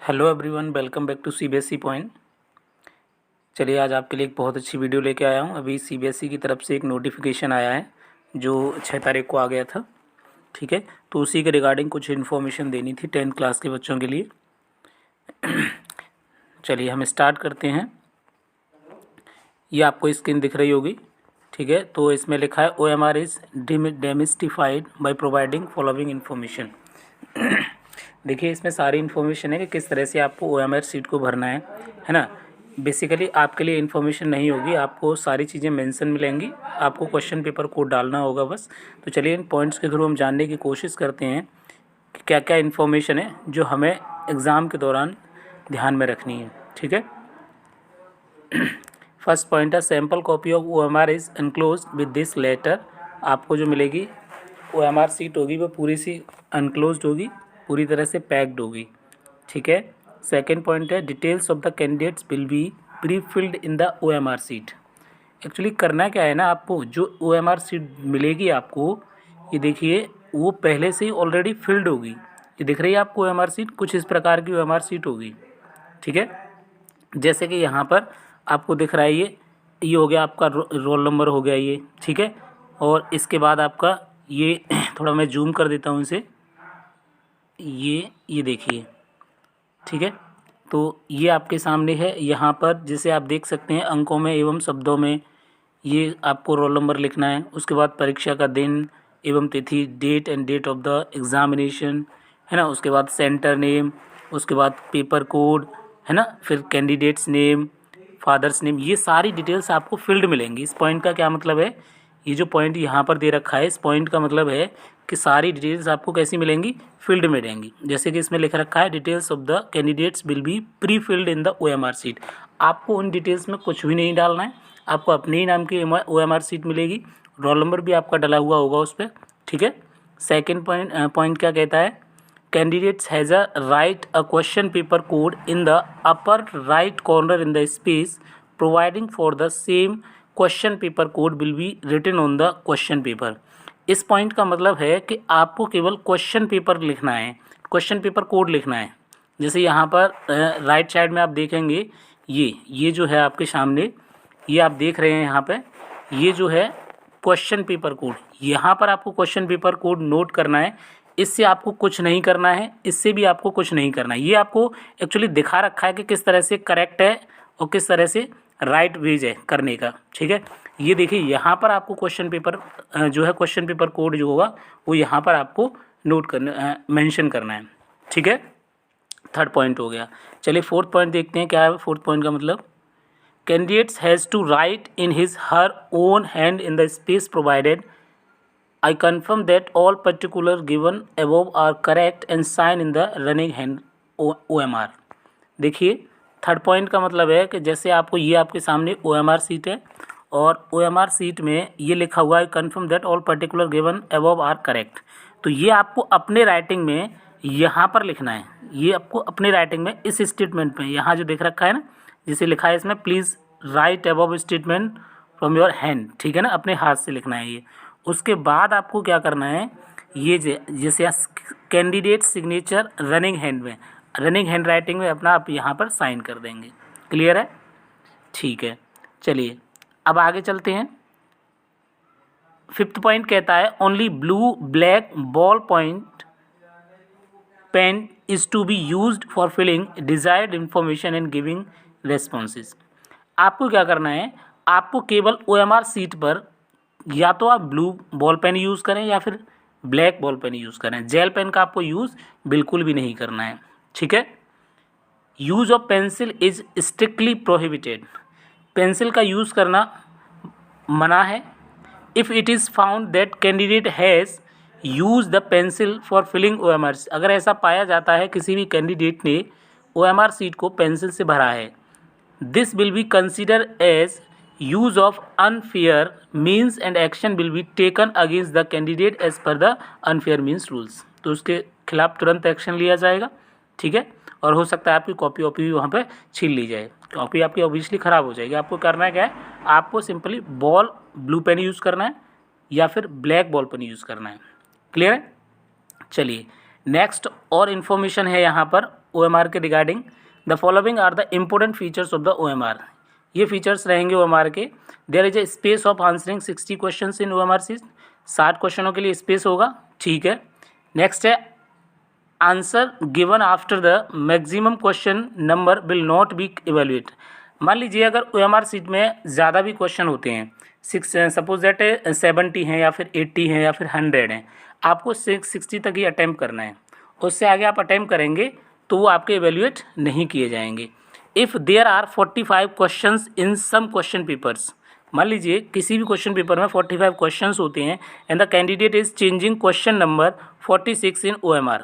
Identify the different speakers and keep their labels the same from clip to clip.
Speaker 1: Hello everyone, welcome back to CBSE point. चलिए, आज आपके लिए एक बहुत अच्छी वीडियो लेके आया हूँ। अभी सीबीएसई की तरफ से एक नोटिफिकेशन आया है जो 6 तारीख को आ गया था। ठीक है, तो उसी के रिगार्डिंग कुछ इन्फॉर्मेशन देनी थी 10th क्लास के बच्चों के लिए। चलिए हम स्टार्ट करते हैं। ये आपको स्क्रीन दिख रही होगी। ठीक है, तो इसमें लिखा है OMR is demystified by providing following information. देखिए, इसमें सारी इन्फॉर्मेशन है कि किस तरह से आपको OMR सीट को भरना है ना। बेसिकली आपके लिए इन्फॉर्मेशन नहीं होगी, आपको सारी चीज़ें मेंशन मिलेंगी, आपको क्वेश्चन पेपर कोड डालना होगा बस। तो चलिए इन पॉइंट्स के थ्रू हम जानने की कोशिश करते हैं कि क्या क्या इन्फॉर्मेशन है जो हमें एग्ज़ाम के दौरान ध्यान में रखनी है। ठीक है, फर्स्ट पॉइंट है sample copy of OMR is enclosed with this letter. आपको जो मिलेगी OMR सीट होगी वो पूरी सी अनक्लोज्ड होगी, पूरी तरह से पैक्ड होगी। ठीक है, सेकेंड पॉइंट है details of the candidates will be pre filled in the OMR seat. Actually करना क्या है ना, आपको जो OMR सीट मिलेगी आपको, ये देखिए वो पहले से ही ऑलरेडी फिल्ड होगी। ये दिख रही है आपको OMR सीट, कुछ इस प्रकार की OMR सीट होगी। ठीक है, जैसे कि यहाँ पर आपको दिख रहा है ये हो गया आपका रोल नंबर हो गया ये। ठीक है, और इसके बाद आपका ये थोड़ा मैं जूम कर देता हूँ इसे, ये देखिए। ठीक है, तो ये आपके सामने है। यहाँ पर जैसे आप देख सकते हैं अंकों में एवं शब्दों में ये आपको रोल नंबर लिखना है। उसके बाद परीक्षा का दिन एवं तिथि, date and date of the examination, है ना। उसके बाद सेंटर नेम, उसके बाद पेपर कोड, है ना, फिर कैंडिडेट्स नेम, फादर्स नेम, ये सारी डिटेल्स आपको फील्ड मिलेंगी। इस पॉइंट का क्या मतलब है, ये जो पॉइंट यहाँ पर दे रखा है, इस पॉइंट का मतलब है कि सारी डिटेल्स आपको कैसी मिलेंगी, फील्ड में रहेंगी। जैसे कि इसमें लिख रखा है details of the candidates will be pre filled in the OMR seat. आपको उन डिटेल्स में कुछ भी नहीं डालना है, आपको अपने ही नाम की OMR सीट मिलेगी, रोल नंबर भी आपका डला हुआ होगा उस पर। ठीक है, सेकेंड पॉइंट क्या कहता है, candidates has a write a question paper code in the upper right corner in the space providing for the same question paper code will be written on the question paper. इस point का मतलब है कि आपको केवल question paper लिखना है, question paper code लिखना है। जैसे यहाँ पर राइट साइड में आप देखेंगे ये जो है आपके सामने, ये आप देख रहे हैं यहाँ पे, ये जो है क्वेश्चन पेपर कोड, यहाँ पर आपको क्वेश्चन पेपर कोड नोट करना है। इससे आपको कुछ नहीं करना है, इससे भी आपको कुछ नहीं करना है। ये आपको एक्चुअली दिखा रखा है कि किस तरह से करेक्ट है और किस तरह से राइट वेज है करने का। ठीक है, ये देखिए यहाँ पर आपको क्वेश्चन पेपर जो है क्वेश्चन पेपर कोड जो होगा वो यहाँ पर आपको नोट करना, मेंशन करना है। ठीक है, थर्ड पॉइंट हो गया। चलिए फोर्थ पॉइंट देखते हैं क्या है फोर्थ पॉइंट का मतलब। Candidates has to write in his her own hand in the space provided. I confirm that all particulars given above are correct and sign in the running hand OMR। देखिए, third point का मतलब है कि जैसे आपको ये आपके सामने OMR सीट है और OMR सीट में ये लिखा हुआ है confirm that all particular given above are correct. तो ये आपको अपने राइटिंग में यहाँ पर लिखना है, ये आपको अपने राइटिंग में इस स्टेटमेंट में यहाँ जो देख रखा है ना, जिसे लिखा है इसमें please write above statement from your hand. ठीक है ना, अपने हाथ से लिखना है ये। उसके बाद आपको क्या करना है, ये जैसे कैंडिडेट सिग्नेचर रनिंग हैंड में, रनिंग हैंड राइटिंग में अपना आप यहाँ पर साइन कर देंगे। क्लियर है, ठीक है। चलिए अब आगे चलते हैं। फिफ्थ पॉइंट कहता है only blue black ball point pen is to be used for filling desired information and giving responses. आपको क्या करना है, आपको केवल OMR सीट पर या तो आप ब्लू बॉल पेन यूज़ करें या फिर ब्लैक बॉल पेन यूज़ करें, जेल पेन का आपको यूज़ बिल्कुल भी नहीं करना है। ठीक है, use of pencil is strictly prohibited. Pencil का यूज़ करना मना है। If it is found that candidate has use the pencil for filling OMR, अगर ऐसा पाया जाता है किसी भी कैंडिडेट ने OMR सीट को पेंसिल से भरा है, this will be consider as use of unfair means and action will be taken against the candidate as per the unfair means rules. तो उसके खिलाफ तुरंत एक्शन लिया जाएगा। ठीक है, और हो सकता है आपकी कॉपी वॉपी भी वहाँ पे छीन ली जाए, कॉपी आपकी ऑब्वियसली ख़राब हो जाएगी। आपको करना क्या है, आपको simply ball blue pen use करना है या फिर ब्लैक बॉल पेन यूज़ करना है। क्लियर है, चलिए नेक्स्ट और इन्फॉर्मेशन है यहाँ पर OMR के regarding. The following are the important features of the OMR। ये फीचर्स रहेंगे OMR के। There is a space of answering 60 question in OMR sheet. 60 क्वेश्चनों के लिए स्पेस होगा, ठीक है। नेक्स्ट है answer given after the maximum question number will not be evaluate. मान लीजिए अगर OMR सीट में ज़्यादा भी क्वेश्चन होते हैं, सपोज दैट 70 हैं या फिर 80 हैं या फिर 100 हैं, आपको 60 तक ही अटैम्प्ट करना है। उससे आगे आप अटैम्प्ट करेंगे तो वो आपके इवेल्युएट नहीं किए जाएंगे। If there are 45 questions in some question papers, मान लीजिए किसी भी क्वेश्चन पेपर में 45 क्वेश्चंस होते हैं and the candidate is changing question number 46 in OMR,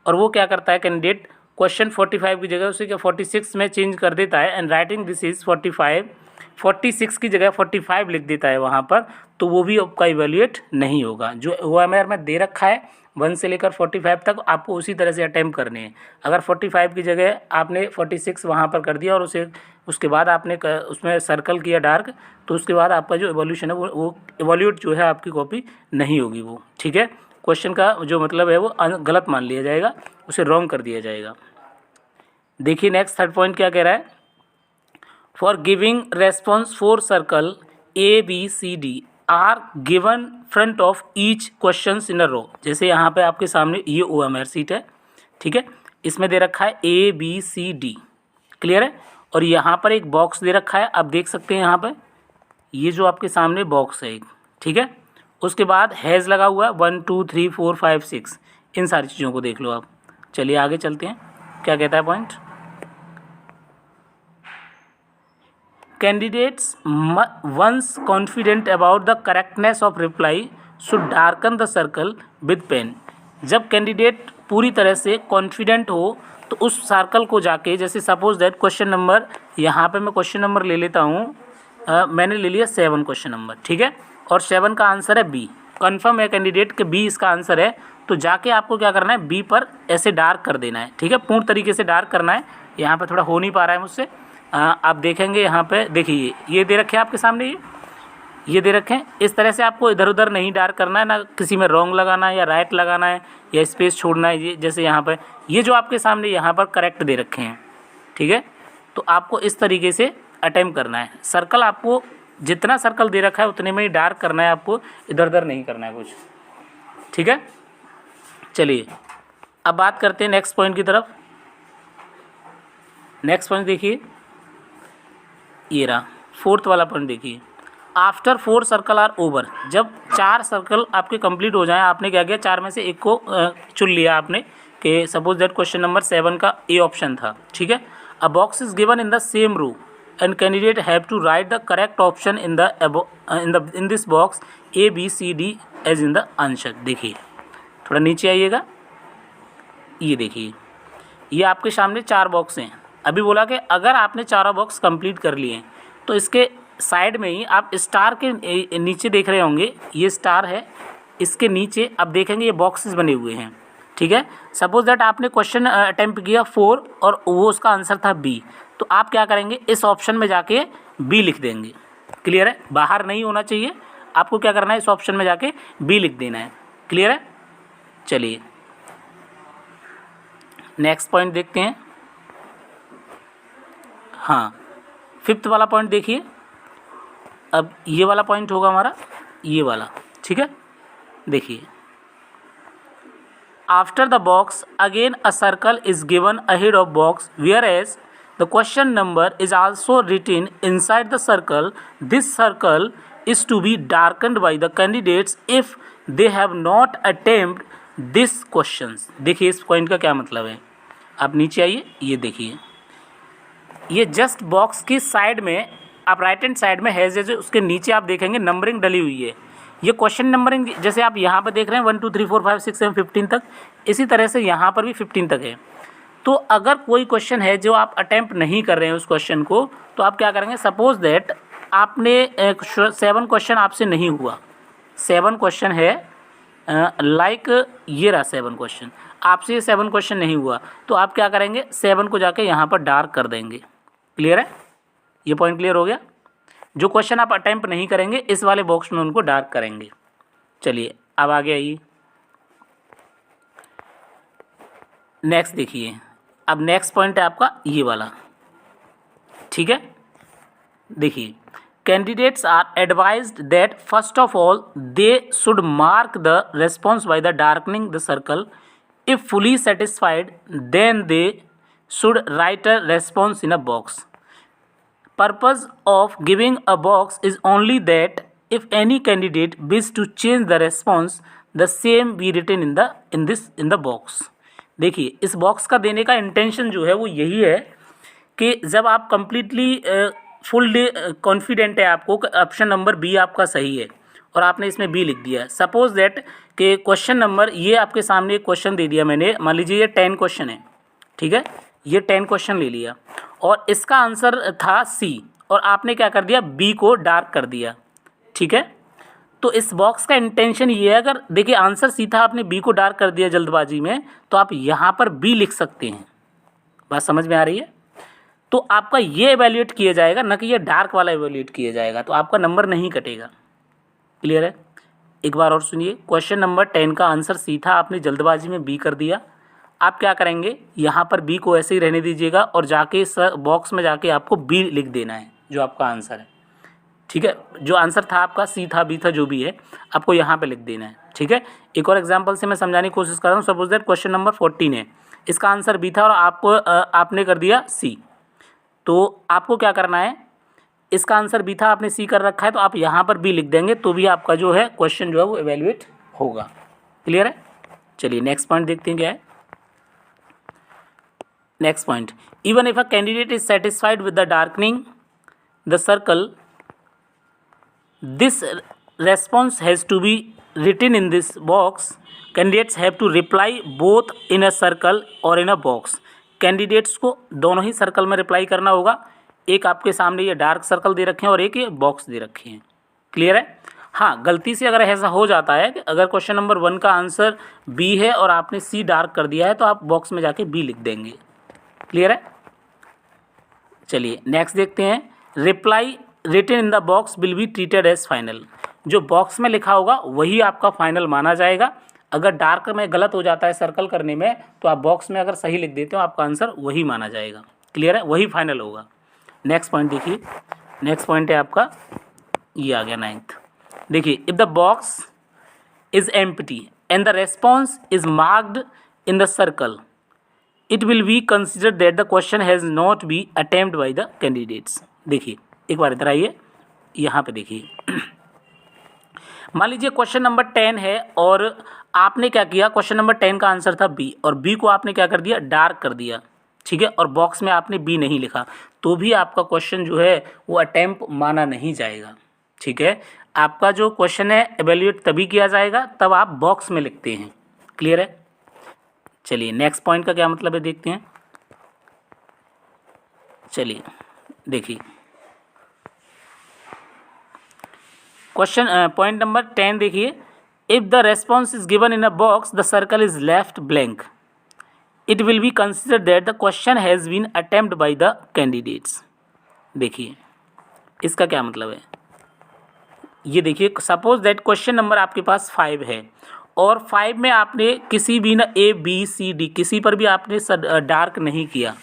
Speaker 1: और वो क्या करता है कैंडिडेट क्वेश्चन 45 की जगह उसे क्या 46 में चेंज कर देता है एंड राइटिंग दिस इज़ 46 की जगह 45 लिख देता है वहाँ पर, तो वो भी आपका इवेल्युएट नहीं होगा। जो OMR में दे रखा है 1 से लेकर 45 तक आपको उसी तरह से अटैम्प्ट करने हैं। अगर 45 की जगह आपने 46 वहाँ पर कर दिया और उसके बाद आपने उसमें सर्कल किया डार्क, तो उसके बाद आपका जो इवोल्यूशन है वो इवोल्यूट जो है आपकी कॉपी नहीं होगी वो, ठीक है। क्वेश्चन का जो मतलब है वो गलत मान लिया जाएगा, उसे रॉन्ग कर दिया जाएगा। देखिए नेक्स्ट थर्ड पॉइंट क्या कह रहा है। For giving response 4 circle ABCD are given front of each question in a row. जैसे यहाँ पे आपके सामने ये OMR सीट है, ठीक है, इसमें दे रखा है ABCD, क्लियर है। और यहाँ पर एक बॉक्स दे रखा है, आप देख सकते हैं यहाँ पर ये जो आपके सामने बॉक्स है एक, ठीक है। उसके बाद हैज़ लगा हुआ है 1 2 3 4 5 6, इन सारी चीज़ों को देख लो आप। चलिए आगे चलते हैं, क्या कहता है point. Candidates once confident about the correctness of reply should darken the circle with pen. जब कैंडिडेट पूरी तरह से कॉन्फिडेंट हो तो उस सर्कल को जाके, जैसे सपोज दैट क्वेश्चन नंबर, यहाँ पे मैं क्वेश्चन नंबर ले लेता हूँ, मैंने ले लिया 7 क्वेश्चन नंबर, ठीक है, और 7 का आंसर है बी। कन्फर्म है कैंडिडेट कि बी इसका आंसर है, तो जाके आपको क्या करना है, बी पर ऐसे डार्क कर देना है, ठीक है, पूर्ण तरीके से डार्क करना है। यहाँ पे थोड़ा हो नहीं पा रहा है मुझसे, आप देखेंगे यहाँ पे, देखिए ये दे रखे हैं आपके सामने, ये दे रखे हैं। इस तरह से आपको इधर उधर नहीं डार्क करना है, ना किसी में रॉन्ग लगाना है या राइट लगाना है या स्पेस छोड़ना है। ये जैसे यहाँ पर ये जो आपके सामने यहाँ पर करेक्ट दे रखे हैं, ठीक है, तो आपको इस तरीके से अटेम्प्ट करना है। सर्कल आपको जितना सर्कल दे रखा है उतने में ही डार्क करना है, आपको इधर उधर नहीं करना है कुछ, ठीक है। चलिए अब बात करते हैं नेक्स्ट पॉइंट की तरफ। नेक्स्ट पॉइंट देखिए, ये रहा 4th वाला पॉइंट देखिए। आफ्टर 4 सर्कल आर ओवर, जब 4 सर्कल आपके कंप्लीट हो जाएं, आपने क्या किया, 4 में से एक को चुन लिया आपने, कि सपोज दैट क्वेश्चन नंबर 7 का ए ऑप्शन था, ठीक है। A box is given in the same row and candidate have to write the correct option in this box ABCD as in the answer. देखिए थोड़ा नीचे आइएगा, ये देखिए ये आपके सामने 4 बॉक्स हैं। अभी बोला कि अगर आपने 4 बॉक्स कंप्लीट कर लिए तो इसके साइड में ही आप स्टार के नीचे देख रहे होंगे, ये स्टार है, इसके नीचे आप देखेंगे ये बॉक्सेस बने हुए हैं, ठीक है। सपोज दैट आपने क्वेश्चन अटेम्प्ट किया 4 और वो उसका आंसर था बी, तो आप क्या करेंगे, इस ऑप्शन में जाके बी लिख देंगे, क्लियर है। बाहर नहीं होना चाहिए, आपको क्या करना है, इस ऑप्शन में जाके बी लिख देना है, क्लियर है। चलिए नेक्स्ट पॉइंट देखते हैं। हाँ 5th वाला पॉइंट देखिए, अब ये वाला पॉइंट होगा हमारा, ये वाला, ठीक है। देखिए after the box again a circle is given ahead of box whereas the question number is also written inside the circle. This circle is to be darkened by the candidates if they have not attempt this questions. देखिए इस point का क्या मतलब है, आप नीचे आइए, ये देखिए ये जस्ट बॉक्स की साइड में, आप राइट हैंड साइड में है, जैसे उसके नीचे आप देखेंगे नंबरिंग डली हुई है। ये क्वेश्चन नंबरिंग जैसे आप यहाँ पर देख रहे हैं 1 2 3 4 5 6 7 15 तक, इसी तरह से यहाँ पर भी 15 तक है। तो अगर कोई क्वेश्चन है जो आप अटेम्प्ट नहीं कर रहे हैं उस क्वेश्चन को, तो आप क्या करेंगे, सपोज दैट आपने 7 क्वेश्चन आपसे नहीं हुआ, 7 क्वेश्चन है, लाइक ये रहा 7 क्वेश्चन, आपसे ये 7 क्वेश्चन नहीं हुआ, तो आप क्या करेंगे, 7 को जाके यहाँ पर डार्क कर देंगे, क्लियर है। ये पॉइंट क्लियर हो गया। जो क्वेश्चन आप अटेम्प्ट नहीं करेंगे इस वाले बॉक्स में उनको डार्क करेंगे। चलिए अब आगे आइए। नेक्स्ट देखिए, अब नेक्स्ट पॉइंट है आपका ये वाला, ठीक है। देखिए, candidates are advised that first of all they should mark the response by the darkening the circle. If fully satisfied then they should write a response in a box. Purpose of giving a box is only that if any candidate wish to change the response, the same be written in the box। देखिए, इस box का देने का intention जो है वो यही है कि जब आप कंप्लीटली फुल कॉन्फिडेंट है आपको ऑप्शन नंबर बी आपका सही है और आपने इसमें बी लिख दिया, सपोज दैट कि क्वेश्चन नंबर, ये आपके सामने एक क्वेश्चन दे दिया मैंने, मान लीजिए ये 10 क्वेश्चन है, ठीक है, ये 10 क्वेश्चन ले लिया और इसका आंसर था सी और आपने क्या कर दिया, बी को डार्क कर दिया, ठीक है। तो इस बॉक्स का इंटेंशन ये है, अगर देखिए आंसर सी था, आपने बी को डार्क कर दिया जल्दबाजी में, तो आप यहाँ पर बी लिख सकते हैं। बात समझ में आ रही है? तो आपका ये एवेल्यूएट किया जाएगा, ना कि ये डार्क वाला एवेल्यूएट किया जाएगा, तो आपका नंबर नहीं कटेगा। क्लियर है? एक बार और सुनिए, क्वेश्चन नंबर 10 का आंसर सी था, आपने जल्दबाजी में बी कर दिया। आप क्या करेंगे, यहाँ पर बी को ऐसे ही रहने दीजिएगा और जाके इस बॉक्स में जाके आपको बी लिख देना है जो आपका आंसर है, ठीक है। जो आंसर था आपका सी था, बी था, जो भी है, आपको यहाँ पे लिख देना है, ठीक है। एक और एग्जांपल से मैं समझाने की कोशिश कर रहा हूँ। सपोज दैट क्वेश्चन नंबर 14 है, इसका आंसर बी था और आपने कर दिया सी, तो आपको क्या करना है, इसका आंसर बी था, आपने सी कर रखा है, तो आप यहाँ पर बी लिख देंगे, तो भी आपका जो है क्वेश्चन जो है वो एवेल्यूएट होगा। क्लियर है? चलिए नेक्स्ट पॉइंट देखते हैं क्या है। Next point, even if a candidate is satisfied with the darkening the circle, this response has to be written in this box. Candidates have to reply both in a circle or in a box। Candidates को दोनों ही circle में reply करना होगा। एक आपके सामने ये dark circle दे रखे हैं और एक ये बॉक्स दे रखे हैं। क्लियर है? हाँ, गलती से अगर ऐसा हो जाता है कि अगर क्वेश्चन नंबर 1 का आंसर बी है और आपने सी डार्क कर दिया है, तो आप बॉक्स में जाके बी लिख देंगे। क्लियर है? चलिए नेक्स्ट देखते हैं। Reply written in the box will be treated as final. जो बॉक्स में लिखा होगा वही आपका फाइनल माना जाएगा। अगर डार्क में गलत हो जाता है सर्कल करने में, तो आप बॉक्स में अगर सही लिख देते हो, आपका आंसर वही माना जाएगा। क्लियर है? वही फाइनल होगा। नेक्स्ट पॉइंट देखिए, नेक्स्ट पॉइंट है आपका ये आ गया 9th। देखिए, if the box is empty and the response is marked in the circle, it will be considered that the question has not been attempted by the candidates। देखिए एक बार इधर आइए, यहाँ पे देखिए, मान लीजिए क्वेश्चन नंबर 10 है और आपने क्या किया, क्वेश्चन नंबर 10 का आंसर था बी और बी को आपने क्या कर दिया, डार्क कर दिया, ठीक है, और बॉक्स में आपने बी नहीं लिखा, तो भी आपका क्वेश्चन जो है वो अटेम्प्ट माना नहीं जाएगा। ठीक है, आपका जो क्वेश्चन है एवेल्यूएट तभी किया जाएगा तब आप बॉक्स में लिखते हैं। क्लियर है? चलिए नेक्स्ट पॉइंट का क्या मतलब है देखते हैं। चलिए देखिए, क्वेश्चन पॉइंट नंबर 10 देखिए, if the response is given in a box the circle is left blank, it will be consider that the question has been attempt by the candidates. देखिए इसका क्या मतलब है, ये देखिए, सपोज दैट क्वेश्चन नंबर आपके पास 5 है और 5 में आपने किसी भी ना ए बी सी डी किसी पर भी आपने डार्क नहीं किया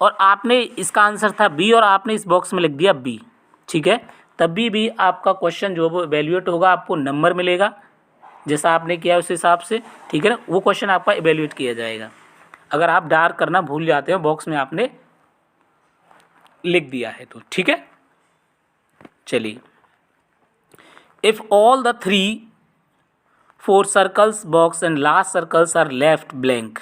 Speaker 1: और आपने इसका आंसर था बी और आपने इस बॉक्स में लिख दिया बी। ठीक है, तभी भी आपका क्वेश्चन जो वो एवेल्यूएट होगा, आपको नंबर मिलेगा जैसा आपने किया उस हिसाब से। ठीक है ना, वो क्वेश्चन आपका एवेल्यूएट किया जाएगा। अगर आप डार्क करना भूल जाते हो, बॉक्स में आपने लिख दिया है तो। ठीक है, चलिए, if all the 3-4 circles box and last circles are left blank,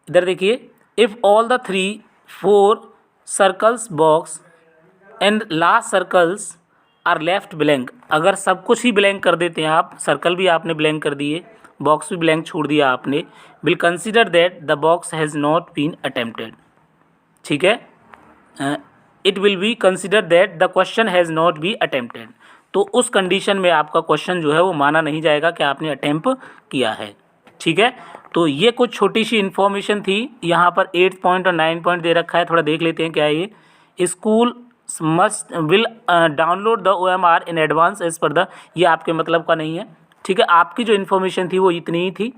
Speaker 1: इधर देखिए, if all the 3-4 circles box and last circles are left blank, अगर सब कुछ ही ब्लैंक कर देते हैं आप, सर्कल भी आपने ब्लैंक कर दिए, बॉक्स भी ब्लैंक छोड़ दिया आपने, will consider that the box has not been attempted. ठीक है, it will be consider that the question has not be attempted, तो उस कंडीशन में आपका क्वेश्चन जो है वो माना नहीं जाएगा कि आपने अटेम्प्ट किया है। ठीक है, तो ये कुछ छोटी सी इन्फॉर्मेशन थी। यहाँ पर 8 पॉइंट और 9 पॉइंट दे रखा है, थोड़ा देख लेते हैं क्या है ये। School must will download the OMR in advance as per the, ये आपके मतलब का नहीं है। ठीक है, आपकी जो इन्फॉर्मेशन थी वो इतनी ही थी।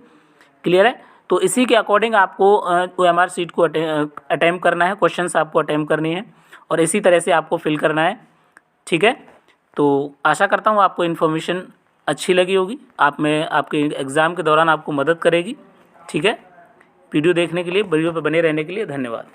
Speaker 1: क्लियर है, तो इसी के अकॉर्डिंग आपको OMR शीट को अटेम्प्ट करना है, क्वेश्चंस आपको अटेम्प्ट करनी है और इसी तरह से आपको फिल करना है। ठीक है, तो आशा करता हूँ आपको इन्फॉर्मेशन अच्छी लगी होगी, आपके एग्ज़ाम के दौरान आपको मदद करेगी। ठीक है, वीडियो देखने के लिए, वीडियो पर बने रहने के लिए धन्यवाद।